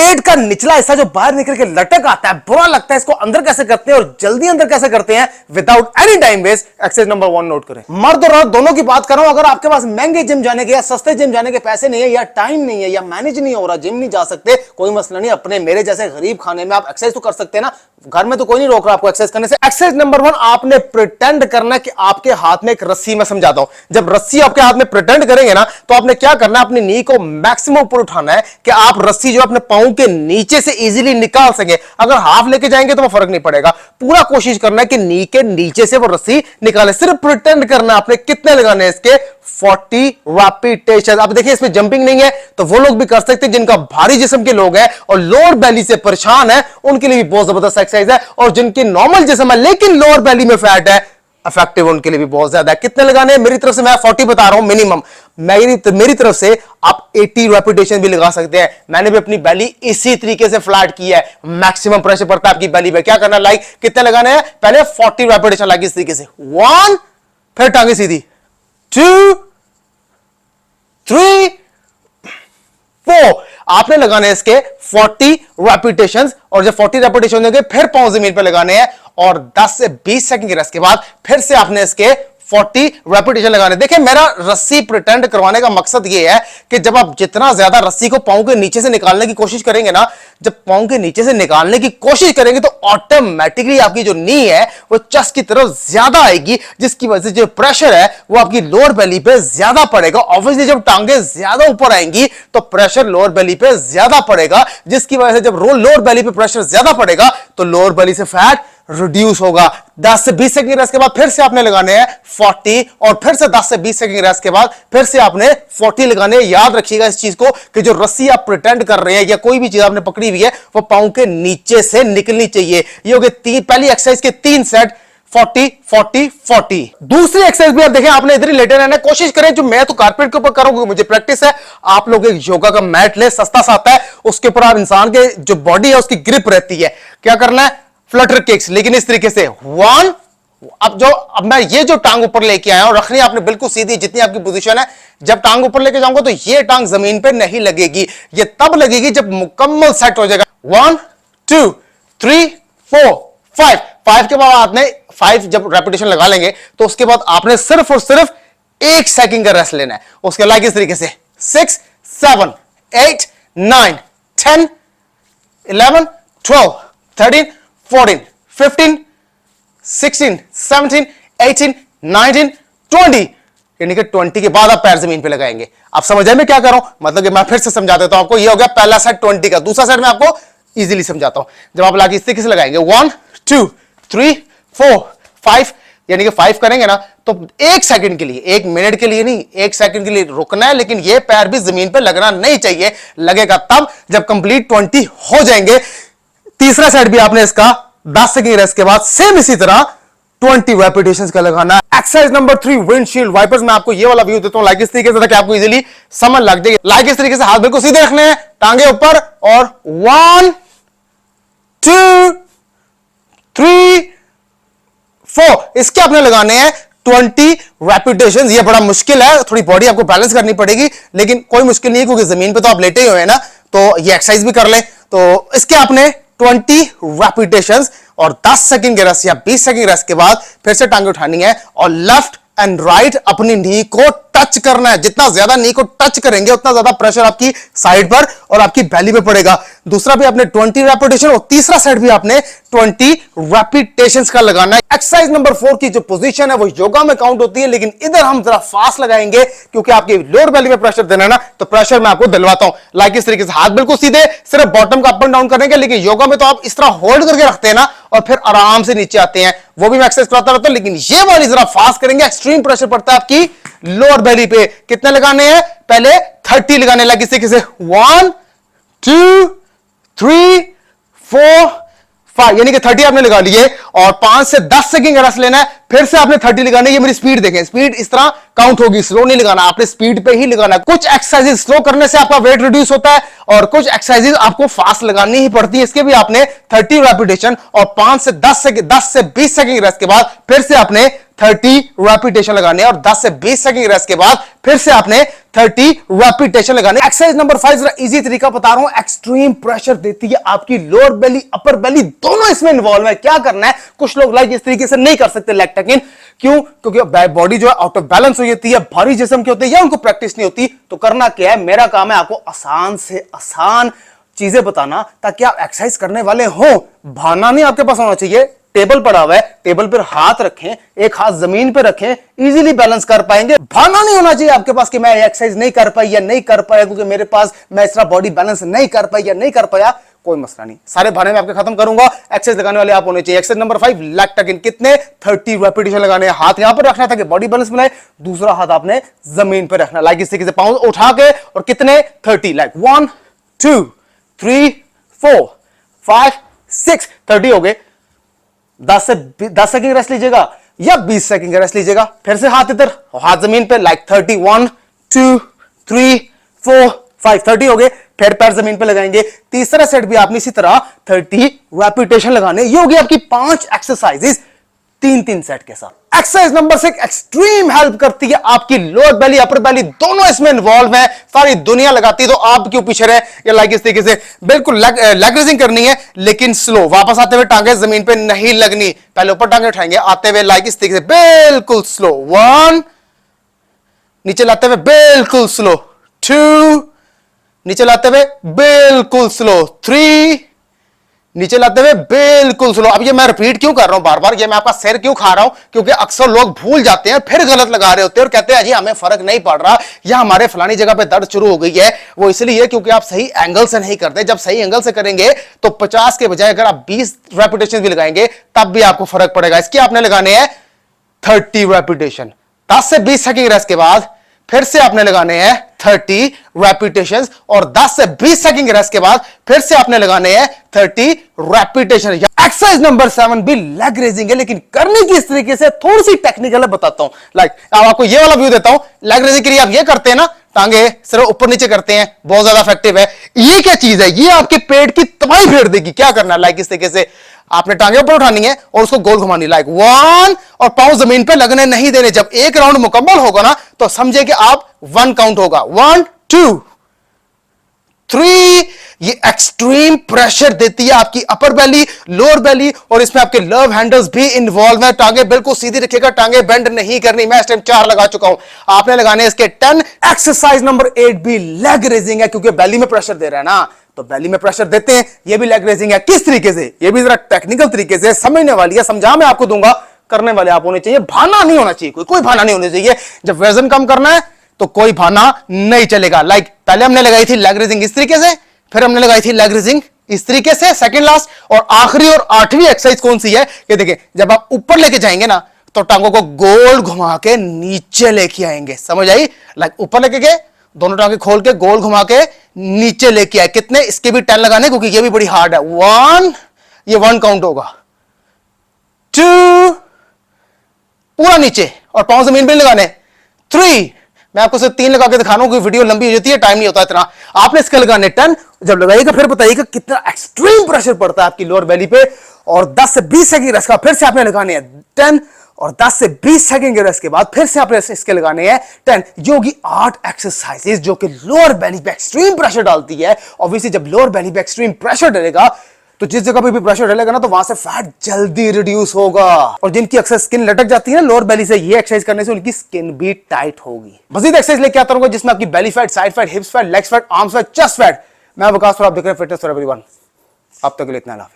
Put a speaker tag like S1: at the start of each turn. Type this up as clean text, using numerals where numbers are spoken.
S1: पेट का निचला हिस्सा जो बाहर निकल के लटक आता है, बुरा लगता है, इसको अंदर कैसे करते हैं और जल्दी अंदर कैसे करते हैं without any time waste. Exercise number 1 note करें। मर्द और औरत दोनों की बात कर रहा हूं। अगर आपके पास महंगे जिम जाने के या सस्ते जिम जाने के पैसे नहीं है, या टाइम नहीं है, या मैनेज नहीं हो रहा, जिम नहीं जा सकते, कोई मसला नहीं। अपने मेरे जैसे गरीब खाने में आप एक्सरसाइज तो कर सकते हैं ना, घर में तो कोई नहीं रोक रहा आपको एक्सरसाइज करने से। एक्सरसाइज नंबर 1, आपने प्रिटेंड करना है कि आपके हाथ में एक रस्सी, मैं समझाता हूं। जब रस्सी आपके हाथ में प्रिटेंड करेंगे ना, तो आपने क्या करना है, अपनी नी को मैक्सिमम ऊपर उठाना है कि आप रस्सी जो अपने पांव के नीचे से इजीली निकाल सके। अगर हाफ लेके जाएंगे तो वो फर्क नहीं पड़ेगा, पूरा कोशिश करना है कि नी के नीचे से वो रस्सी निकाले। सिर्फ प्रिटेंड करना। आपने कितने लगाने हैं इसके? 40 रेपिटेशन। अब देखिए इसमें जंपिंग नहीं है, तो वो लोग भी कर सकते हैं जिनका भारी जिस्म के लोग हैं और लोअर बेली से परेशान है, उनके लिए भी बहुत जबरदस्त एक्सरसाइज है। और जिनकी नॉर्मल जिस्म है लेकिन लोअर बेली में फैट है, इफेक्टिव उनके लिए भी बहुत ज्यादा है। कितने लगाने हैं? मेरी तरफ से मैं 40 बता रहा हूं मिनिमम। मेरी तरफ से आप 80 रेपिटेशन भी लगा सकते हैं। मैंने भी अपनी बेली इसी तरीके से फ्लैट की है। मैक्सिमम प्रेशर पड़ता है आपकी बेली पे। क्या करना, लाइक कितने लगाने हैं? पहले 40 रेपिटेशन लाइक इस तरीके से 1, फिर टांगे सीधी 2, 3, 4। आपने लगाने हैं इसके 40 रेपिटेशंस, और जब 40 रेपिटेशन होंगे फिर पांव जमीन पे लगाने हैं और 10 से 20 सेकंड की रेस्ट के बाद फिर से आपने इसके 40 रेपिटेशन लगाने। देखिए मेरा रस्सी प्रिटेंड करवाने का मकसद यह है कि जब आप जितना ज्यादा रस्सी को पांव के नीचे से निकालने की कोशिश करेंगे ना, जब पांव के नीचे से निकालने की कोशिश करेंगे तो ऑटोमेटिकली आपकी जो नी है वो चेस्ट की तरफ ज्यादा आएगी, जिसकी वजह से जो प्रेशर है वो आपकी लोअर बेली पे ज्यादा पड़ेगा। ऑब्वियसली जब टांगे ज्यादा ऊपर आएंगी तो प्रेशर लोअर बेली पे ज्यादा पड़ेगा, जिसकी वजह से जब लोअर बेली पे प्रेशर ज्यादा पड़ेगा तो लोअर बेली से फैट रिड्यूस होगा। 10 से 20 सेकंड रेस्ट के बाद फिर से आपने लगाने हैं 40, और फिर से 10 से 20 सेकंड रेस्ट के बाद फिर से आपने 40 लगाने। याद रखिएगा इस चीज को कि जो रस्सी आप प्रिटेंड कर रहे हैं या कोई भी चीज आपने पकड़ी हुई है वो पांव के नीचे से निकलनी चाहिए। ये हो गए पहली एक्सरसाइज के 3 सेट, 40 40 40। दूसरी एक्सरसाइज भी आप देखें, आपने इधर ही लेटे रहना है। कोशिश करें, जो मैं तो कारपेट के ऊपर करूंगा, मुझे प्रैक्टिस है। आप लोग एक योगा का मैट ले, सस्ता सा आता है, उसके ऊपर आप इंसान के जो बॉडी है उसकी ग्रिप रहती है। क्या करना है? फ्लटर किक्स, लेकिन इस तरीके से 1। अब मैं ये जो टांग ऊपर लेके आया हूं, रखनी आपने बिल्कुल सीधी जितनी आपकी पोजीशन है। जब टांग ऊपर लेके जाऊंगा तो ये टांग जमीन पे नहीं लगेगी, ये तब लगेगी जब मुकम्मल सेट हो जाएगा। 1 2 3 4 5। 5 के बाद आपने 5 जब रेपिटेशन लगा लेंगे तो उसके बाद आपने सिर्फ और सिर्फ 1 सेकंड का रेस्ट लेना है। उसके लाइक इस तरीके से 6 7 8 9 10 11 12 13 14 15 16 17 18 19 20। यानी कि 20 के बाद आप पैर जमीन पे लगाएंगे। आप समझ आए मैं क्या कर रहा हूं? मतलब कि मैं फिर से समझा देता हूं आपको। ये हो गया पहला सेट 20 का। दूसरा सेट मैं आपको इजीली समझाता हूं। जब आप लाके इस तरीके से लगाएंगे 1 2 3 4 5, यानी कि 5 करेंगे ना तो 1 सेकंड के लिए, 1 मिनट के लिए नहीं, 1 सेकंड के लिए रुकना है। लेकिन ये पैर भी जमीन पे लगना नहीं चाहिए। लगेगा तब जब कंप्लीट 20 हो जाएंगे। तीसरा सेट भी आपने इसका 10 सेकंड रेस्ट के बाद सेम इसी तरह 20 रेपिटेशंस का लगाना है। Exercise number 3, windshield wipers. मैं आपको ये वाला व्यू देता हूं लाइक इस तरीके से ताकि आपको इजीली समझ लग जाएगी। लाइक इस तरीके से हाथ बिल्कुल सीधे रखने हैं, टांगे ऊपर, और 1 2 3 4। इसके आपने लगाने हैं 20 रेपिटेशंस। ये बड़ा मुश्किल है, थोड़ी बॉडी आपको बैलेंस करनी पड़ेगी, लेकिन कोई मुश्किल नहीं है क्योंकि जमीन पे तो आप लेटे ही हुए हैं ना, तो ये एक्सरसाइज भी कर ले। तो इसके आपने 20 रेपिटेशंस और 10 सेकंड के रेस्ट या 20 सेकंड रेस्ट के बाद फिर से टांगे उठानी है और लेफ्ट एंड राइट अपनी नी को टच करना है। जितना ज्यादा नी को टच करेंगे उतना ज्यादा प्रेशर आपकी साइड पर और आपकी बेली पे पड़ेगा। दूसरा भी आपने 20 रेपिटेशन और तीसरा सेट भी आपने 20 रेपिटेशंस का लगाना है। एक्सरसाइज नंबर 4 की जो पोजीशन है वो योगा में काउंट होती है, लेकिन इधर हम जरा फास्ट लगाएंगे क्योंकि आपकी लोअर बेली में प्रेशर देना है ना, तो प्रेशर मैं आपको दिलवाता हूं। लाइक इस तरीके से हाथ बिल्कुल सीधे, सिर्फ बॉटम का अप एंड डाउन करेंगे, लेकिन योगा में तो आप इस तरह होल्ड करके रखते हैं ना और फिर आराम से नीचे आते हैं। वो भी मैं एक्सरसाइज कराता रहता हूं, लेकिन ये वाली जरा फास्ट करेंगे। एक्सट्रीम प्रेशर पड़ता है आपकी लोअर बेली पे। कितने लगाने हैं? पहले 30 लगाने लगे इस तरीके से 1 2 3 4 5, यानी कि 30 आपने लगा लिए और 5 से 10 सेकंड का रेस्ट लेना है। फिर से आपने 30 लगाने। ये मेरी स्पीड देखें, स्पीड इस तरह काउंट होगी, स्लो नहीं लगाना, आपने स्पीड पे ही लगाना। कुछ एक्सरसाइजेस स्लो करने से आपका वेट रिड्यूस होता है और कुछ एक्सरसाइजेस आपको फास्ट लगानी ही पड़ती है। इसके भी आपने 30 रेपिटेशन और 5 से 10 से 20 सेकंड रेस्ट के बाद फिर से आपने 30 रेपिटेशन लगाने और 10 से 20 सेकंड रेस्ट के बाद फिर से आपने 30 रेपिटेशन लगाने। एक्सरसाइज नंबर 5 जरा इजी तरीका बता रहा हूं, एक्सट्रीम प्रेशर देती है आपकी लोअर बेली अपर बेली दोनों इसमें इन्वॉल्व है। क्या करना है, कुछ लोग लाइक इस तरीके से नहीं कर सकते लेग टकिंग, क्यों? क्योंकि बॉडी जो है आउट ऑफ बैलेंस हो जाती है, भारी जिस्म के होते हैं या उनको प्रैक्टिस नहीं होती। तो करना क्या है, मेरा काम है आपको आसान से आसान चीजें बताना ताकि आप एक्सरसाइज करने वाले हो। भाना नहीं आपके पास होना चाहिए। टेबल पड़ा हुआ है, टेबल पर हाथ रखें, एक हाथ जमीन पे रखें, इजीली बैलेंस कर पाएंगे। भाना नहीं होना चाहिए आपके पास कि मैं एक्सरसाइज नहीं कर पाई या नहीं कर पाया क्योंकि मेरे पास मैं इस तरह बॉडी बैलेंस नहीं कर पाई या नहीं कर पाया। कोई मसला नहीं, सारे भाने में आपके खत्म करूंगा। एक्सरसाइज लगाने वाले आप होने चाहिए। एक्सरसाइज नंबर 5 लेग टक इन, कितने 30 रेपिटेशन लगाने। हाथ यहां पर रखना था कि बॉडी बैलेंस मिले, दूसरा हाथ आपने जमीन पर रखना, लाइक इस तरीके से पाँव उठा के, और कितने 30, लाइक 1 2 3 4 5 6 30 हो गए। 10 सेकंड रेस्ट लीजिएगा या 20 सेकंड रेस्ट लीजिएगा। फिर से हाथ इधर, हाथ जमीन पे, लाइक 30 1 2 3 4 5 30 हो गए। फिर पैर जमीन पे लगाएंगे। तीसरा सेट भी आपने इसी तरह 30 रेपिटेशन लगाने। ये होगी आपकी 5 एक्सरसाइजेस 3-3 सेट के साथ। एक्सरसाइज नंबर 6 एक्सट्रीम हेल्प करती है आपकी लोअर बेली अपर बेली दोनों इसमें इन्वॉल्व है। सारी दुनिया लगाती है तो आप क्यों पीछे रहे। या लाइक इस तरीके से बिल्कुल लेग रेजिंग करनी है लेकिन स्लो, वापस आते हुए टांगे जमीन पे नहीं लगनी। पहले ऊपर टांगे उठाएंगे, आते हुए लाइक इस तरीके से बिल्कुल स्लो, 1, नीचे लाते हुए बिल्कुल स्लो, 2, नीचे लाते हुए बिल्कुल स्लो, 3, नीचे लाते हुए बिल्कुल स्लो। अब ये मैं रिपीट क्यों कर रहा हूं बार बार, ये मैं आपका सिर क्यों खा रहा हूं, क्योंकि अक्सर लोग भूल जाते हैं, फिर गलत लगा रहे होते हैं और कहते हैं जी हमें फर्क नहीं पड़ रहा या हमारे फलानी जगह पे दर्द शुरू हो गई है। वो इसलिए क्योंकि आप सही एंगल से नहीं करते। जब सही एंगल से करेंगे तो 50 के बजाय अगर आप 20 रेपिटेशन भी लगाएंगे तब भी आपको फर्क पड़ेगा। इसके आपने लगाने हैं 30 रेपिटेशन। 10 से 20 सेकंड रेस्ट के बाद फिर से आपने लगाने हैं 30 रेपिटेशंस और 10 से 20 सेकंड रेस्ट के बाद फिर से आपने लगाने हैं 30 रेपिटेशन। एक्सरसाइज नंबर 7 भी लेग रेजिंग है लेकिन करने की इस तरीके से थोड़ी सी टेक्निकल है, बताता हूं। लाइक अब आपको ये वाला व्यू देता हूं। लेग रेजिंग के लिए आप ये करते हैं ना, टांगे सिर्फ ऊपर नीचे करते हैं, बहुत ज्यादा इफेक्टिव है। ये क्या चीज है, ये आपके पेट की तबाही फेर देगी। क्या करना है, लाइक इस तरीके से आपने टांगे ऊपर उठानी है और उसको गोल घुमानी, लाइक 1, और पांव जमीन पे लगने नहीं देने। जब एक राउंड मुकम्मल होगा ना तो समझे कि आप 1 काउंट होगा, 1 2 3। ये एक्सट्रीम प्रेशर देती है आपकी अपर बेली लोअर बेली और इसमें आपके लव हैंडल्स भी इन्वॉल्व है। टांगे बिल्कुल सीधी रखिएगा, टांगे बेंड नहीं करनी। मैं इस टाइम 4 लगा चुका हूं, आपने लगाने इसके 10। एक्सरसाइज नंबर 8 भी लेग रेजिंग है क्योंकि बेली में प्रेशर दे रहा है ना, तो बेली में प्रेशर देते हैं। ये भी लेग रेजिंग है। किस तरीके से, ये भी जरा टेक्निकल तरीके से समझने वाली है, समझा मैं आपको दूंगा। करने वाले आप होने चाहिए, भाना नहीं होना चाहिए, कोई भाना नहीं होना चाहिए। जब वजन कम करना है तो कोई भाना नहीं चलेगा। लाइक पहले हमने लगाई थी लेग रेजिंग इस तरीके से, फिर हमने लगाई थी लेग रेजिंग इस तरीके से, सेकंड लास्ट, और आखिरी और 8वीं एक्सरसाइज कौन सी है, ये देखिए। जब आप ऊपर लेके जाएंगे ना तो टांगों को गोल घुमा के नीचे लेके आएंगे, समझ आई। लाइक ऊपर लेके गए, दोनों टांगे खोल के गोल घुमा के नीचे लेके आए। कितने, इसके भी 10 लगाने क्योंकि ये भी बड़ी हार्ड है। 1, ये 1 काउंट होगा, 2, पूरा नीचे और पांव जमीन पे लगाने, 3, मैं आपको सिर्फ 3 लगा के दिखा रहा हूं क्योंकि वीडियो लंबी हो जाती है, टाइम नहीं होता इतना। आपने इसके लगाने 10। जब लगाइएगा फिर बताइएगा कितना एक्सट्रीम प्रेशर पड़ता है आपकी लोअर बेली पे। और 10 से 20 सेकंड रेस्ट का फिर से आपने लगाने हैं 10 और 10 से 20 सेकंड के रेस्ट के बाद फिर से आपने इसके लगाने हैं 10। ये होगी 8 एक्सरसाइजेस जो कि लोअर बेली पे एक्सट्रीम प्रेशर डालती है। ऑब्वियसली जब लोअर बेली पे एक्सट्रीम प्रेशर डालेगा तो जिस जगह पे भी प्रेशर डालेगा ना तो वहां से फैट जल्दी रिड्यूस होगा। और जिनकी अक्सर स्किन लटक जाती है ना लोअर बेली से, ये एक्सरसाइज करने से उनकी स्किन भी टाइट होगी। मजीद एक्सरसाइज लेके आता रहूंगा जिसमें आपकी belly fat, side fat, हिप्स fat, legs fat, arms fat, chest fat. मैं वकास और आप देख रहे हैं फिटनेस फॉर एवरीवन। अब तक के लिए इतना।